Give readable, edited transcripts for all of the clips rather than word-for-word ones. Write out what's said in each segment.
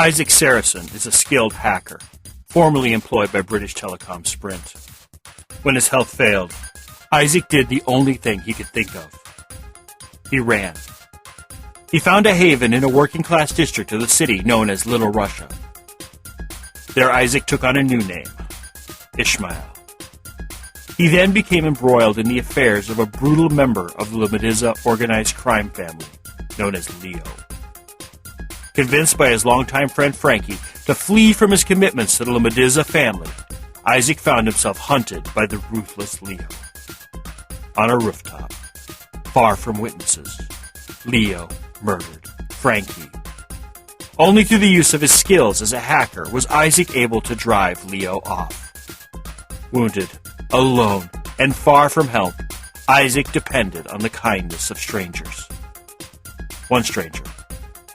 Isaac Sarason is a skilled hacker, formerly employed by British Telecom-Sprint. When his health failed, Isaac did the only thing he could think of. He ran. He found a haven in a working-class district of the city known as Little Russia. There Isaac took on a new name, Ishmael. He then became embroiled in the affairs of a brutal member of the Lamadiza organized crime family, known as Leo. Convinced by his longtime friend Frankie to flee from his commitments to the Lamadiza family, Isaac found himself hunted by the ruthless Leo. On a rooftop, far from witnesses, Leo murdered Frankie. Only through the use of his skills as a hacker was Isaac able to drive Leo off. Wounded, alone, and far from help, Isaac depended on the kindness of strangers. One stranger,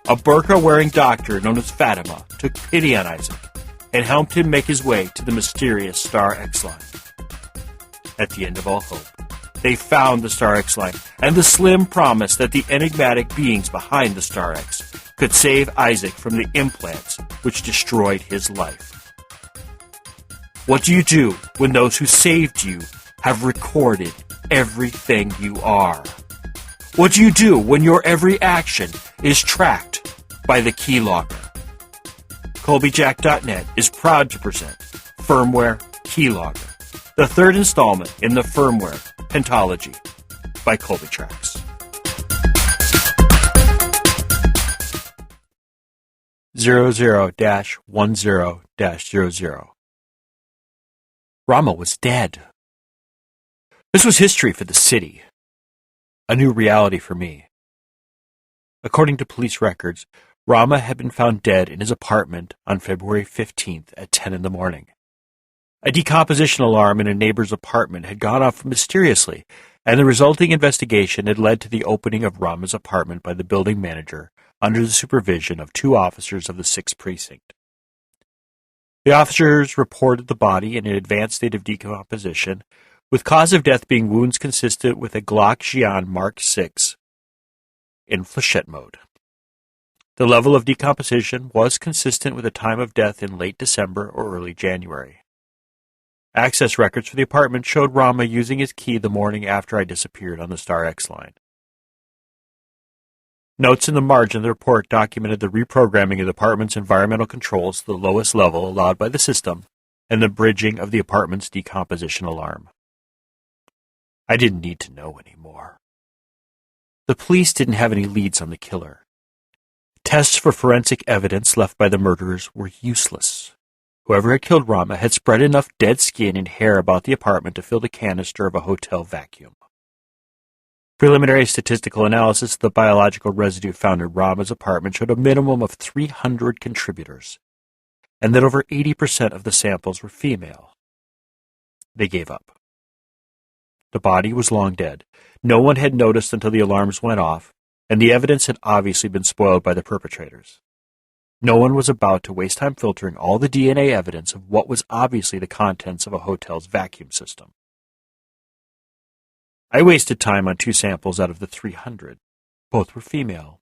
a burqa-wearing doctor known as Fatima, took pity on Isaac and helped him make his way to the mysterious Star X line. At the end of all hope, they found the Star X line and the slim promise that the enigmatic beings behind the Star X could save Isaac from the implants which destroyed his life. What do you do when those who saved you have recorded everything you are? What do you do when your every action is tracked by the Keylogger? Colbyjack.net is proud to present Firmware Keylogger, the third installment in the Firmware Pentology by Colbytrax. 00-10-00. Rama was dead. This was history for the city, a new reality for me. According to police records, Rama had been found dead in his apartment on February 15th at 10 in the morning. A decomposition alarm in a neighbor's apartment had gone off mysteriously, and the resulting investigation had led to the opening of Rama's apartment by the building manager under the supervision of 2 officers of the 6th Precinct. The officers reported the body in an advanced state of decomposition, with cause of death being wounds consistent with a Glock Xian Mark VI in flechette mode. The level of decomposition was consistent with the time of death in late December or early January. Access records for the apartment showed Rama using his key the morning after I disappeared on the Star X line. Notes in the margin of the report documented the reprogramming of the apartment's environmental controls to the lowest level allowed by the system and the bridging of the apartment's decomposition alarm. I didn't need to know anymore. The police didn't have any leads on the killer. Tests for forensic evidence left by the murderers were useless. Whoever had killed Rama had spread enough dead skin and hair about the apartment to fill the canister of a hotel vacuum. Preliminary statistical analysis of the biological residue found in Rama's apartment showed a minimum of 300 contributors, and that over 80% of the samples were female. They gave up. The body was long dead. No one had noticed until the alarms went off, and the evidence had obviously been spoiled by the perpetrators. No one was about to waste time filtering all the DNA evidence of what was obviously the contents of a hotel's vacuum system. I wasted time on 2 samples out of the 300. Both were female.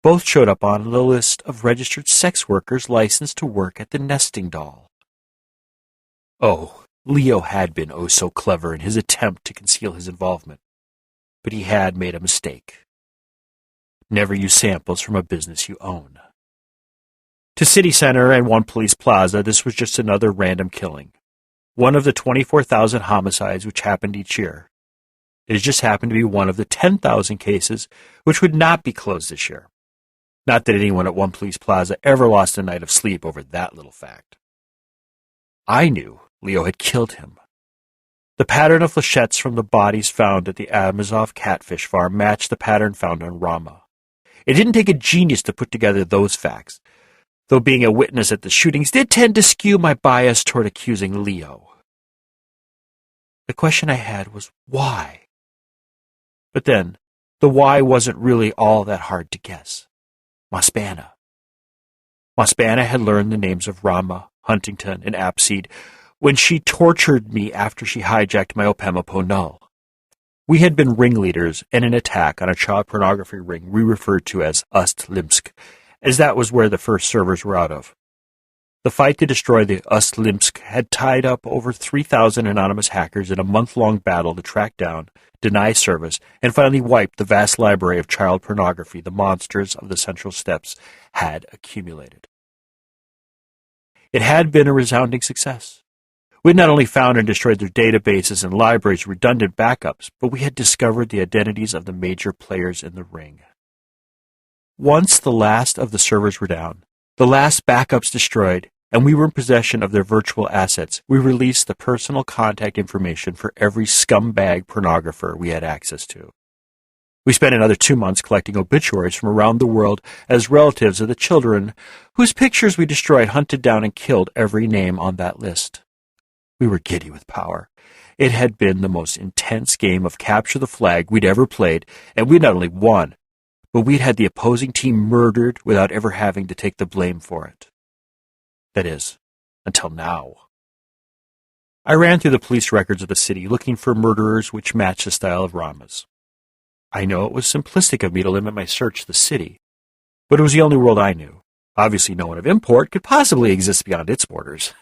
Both showed up on the list of registered sex workers licensed to work at the nesting doll. Oh, Leo had been oh so clever in his attempt to conceal his involvement, but he had made a mistake. Never use samples from a business you own. To City Center and One Police Plaza, this was just another random killing. One of the 24,000 homicides which happened each year. It just happened to be one of the 10,000 cases which would not be closed this year. Not that anyone at One Police Plaza ever lost a night of sleep over that little fact. I knew Leo had killed him. The pattern of flechettes from the bodies found at the Amazov catfish farm matched the pattern found on Rama. It didn't take a genius to put together those facts, though being a witness at the shootings did tend to skew my bias toward accusing Leo. The question I had was why? But then, the why wasn't really all that hard to guess. Mospana. Mospana had learned the names of Rama, Huntington, and Apseed when she tortured me after she hijacked my Opemapo null. We had been ringleaders in an attack on a child pornography ring we referred to as Ust-Limsk, as that was where the first servers were out of. The fight to destroy the Ust-Limsk had tied up over 3,000 anonymous hackers in a month-long battle to track down, deny service, and finally wipe the vast library of child pornography the monsters of the Central Steppes had accumulated. It had been a resounding success. We had not only found and destroyed their databases and libraries' redundant backups, but we had discovered the identities of the major players in the ring. Once the last of the servers were down, the last backups destroyed, and we were in possession of their virtual assets, we released the personal contact information for every scumbag pornographer we had access to. We spent another 2 months collecting obituaries from around the world as relatives of the children whose pictures we destroyed, hunted down, and killed every name on that list. We were giddy with power. It had been the most intense game of capture the flag we'd ever played, and we not only won, but we'd had the opposing team murdered without ever having to take the blame for it. That is, until now. I ran through the police records of the city looking for murderers which matched the style of Rama's. I know it was simplistic of me to limit my search to the city, but it was the only world I knew. Obviously no one of import could possibly exist beyond its borders.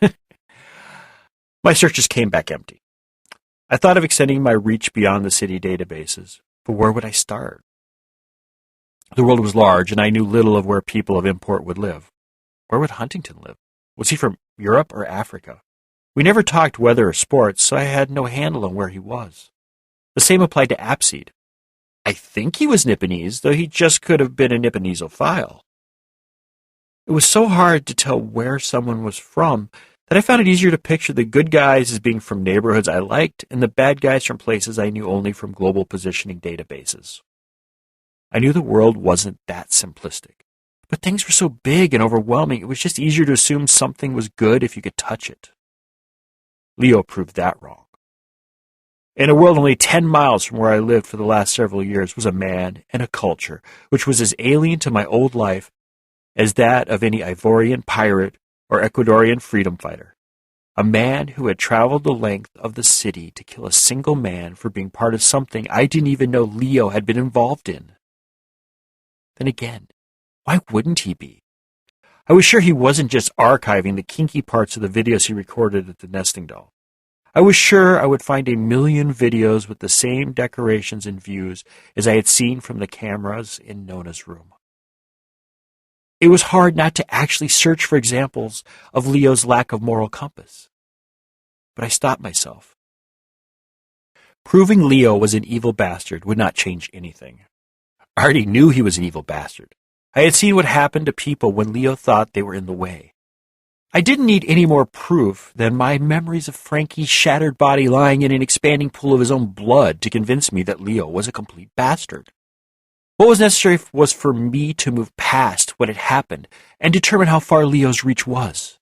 My searches came back empty. I thought of extending my reach beyond the city databases, but where would I start? The world was large, and I knew little of where people of import would live. Where would Huntington live? Was he from Europe or Africa? We never talked weather or sports, so I had no handle on where he was. The same applied to Appseed. I think he was Nipponese, though he just could have been a Nipponesophile. It was so hard to tell where someone was from that I found it easier to picture the good guys as being from neighborhoods I liked and the bad guys from places I knew only from global positioning databases. I knew the world wasn't that simplistic, but things were so big and overwhelming it was just easier to assume something was good if you could touch it. Leo proved that wrong. In a world only 10 miles from where I lived for the last several years was a man and a culture which was as alien to my old life as that of any Ivorian pirate or Ecuadorian freedom fighter. A man who had traveled the length of the city to kill a single man for being part of something I didn't even know Leo had been involved in. Then again, why wouldn't he be? I was sure he wasn't just archiving the kinky parts of the videos he recorded at the nesting doll. I was sure I would find a million videos with the same decorations and views as I had seen from the cameras in Nona's room. It was hard not to actually search for examples of Leo's lack of moral compass. But I stopped myself. Proving Leo was an evil bastard would not change anything. I already knew he was an evil bastard. I had seen what happened to people when Leo thought they were in the way. I didn't need any more proof than my memories of Frankie's shattered body lying in an expanding pool of his own blood to convince me that Leo was a complete bastard. What was necessary was for me to move past what had happened and determine how far Leo's reach was.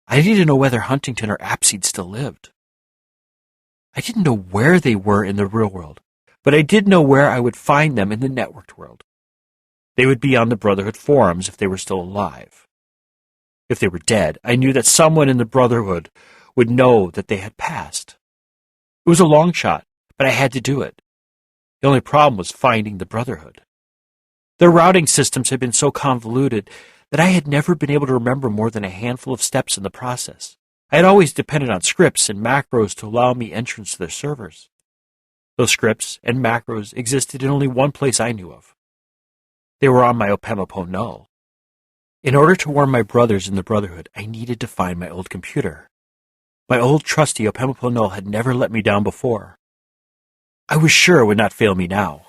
I needed to know whether Huntington or Appseed still lived. I didn't know where they were in the real world, but I did know where I would find them in the networked world. They would be on the Brotherhood forums if they were still alive. If they were dead, I knew that someone in the Brotherhood would know that they had passed. It was a long shot, but I had to do it. The only problem was finding the Brotherhood. Their routing systems had been so convoluted that I had never been able to remember more than a handful of steps in the process. I had always depended on scripts and macros to allow me entrance to their servers. Those scripts and macros existed in only one place I knew of. They were on my Opemapo null. In order to warn my brothers in the Brotherhood, I needed to find my old computer. My old trusty Opemapo null had never let me down before. I was sure it would not fail me now.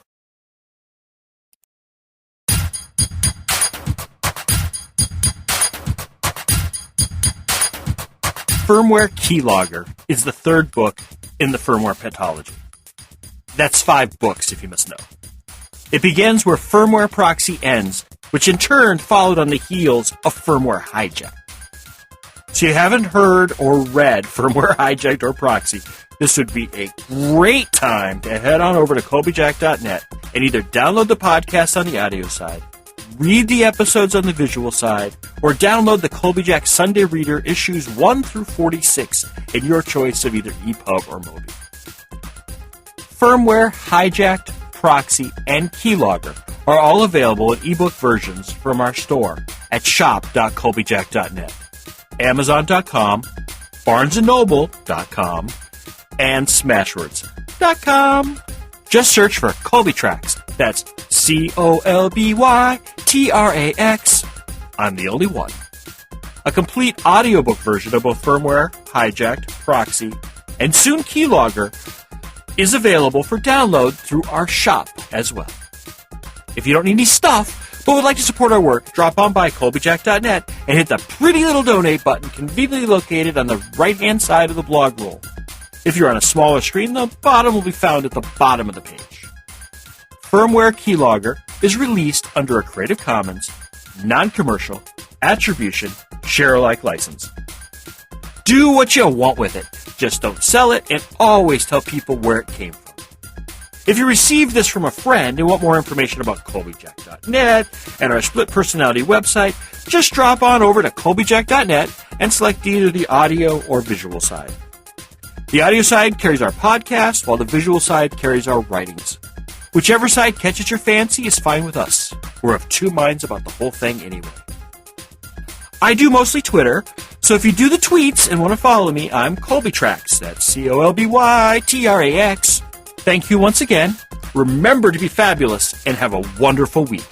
Firmware Keylogger is the third book in the firmware pentology. That's 5 books, if you must know. It begins where Firmware Proxy ends, which in turn followed on the heels of Firmware Hijacked. So you haven't heard or read Firmware Hijacked or Proxy, this would be a great time to head on over to Colbyjack.net and either download the podcast on the audio side, read the episodes on the visual side, or download the Colbyjack Sunday Reader issues 1 through 46 in your choice of either EPUB or Mobi. Firmware Hijacked, Proxy, and Keylogger are all available in ebook versions from our store at shop.colbyjack.net, amazon.com, barnesandnoble.com, and smashwords.com. Just search for Colbytrax. That's Colbytrax. I'm the only one. A complete audiobook version of both Firmware, Hijacked, Proxy, and soon Keylogger is available for download through our shop as well. If you don't need any stuff, but would like to support our work, drop on by Colbyjack.net and hit the pretty little donate button conveniently located on the right-hand side of the blog roll. If you're on a smaller screen, the bottom will be found at the bottom of the page. Firmware Keylogger is released under a Creative Commons, non-commercial, attribution, share-alike license. Do what you want with it. Just don't sell it, and always tell people where it came from. If you received this from a friend and want more information about Colbyjack.net and our split personality website, just drop on over to Colbyjack.net and select either the audio or visual side. The audio side carries our podcast, while the visual side carries our writings. Whichever side catches your fancy is fine with us. We're of two minds about the whole thing anyway. I do mostly Twitter, so if you do the tweets and want to follow me, I'm Colbytrax. That's Colbytrax. Thank you once again. Remember to be fabulous and have a wonderful week.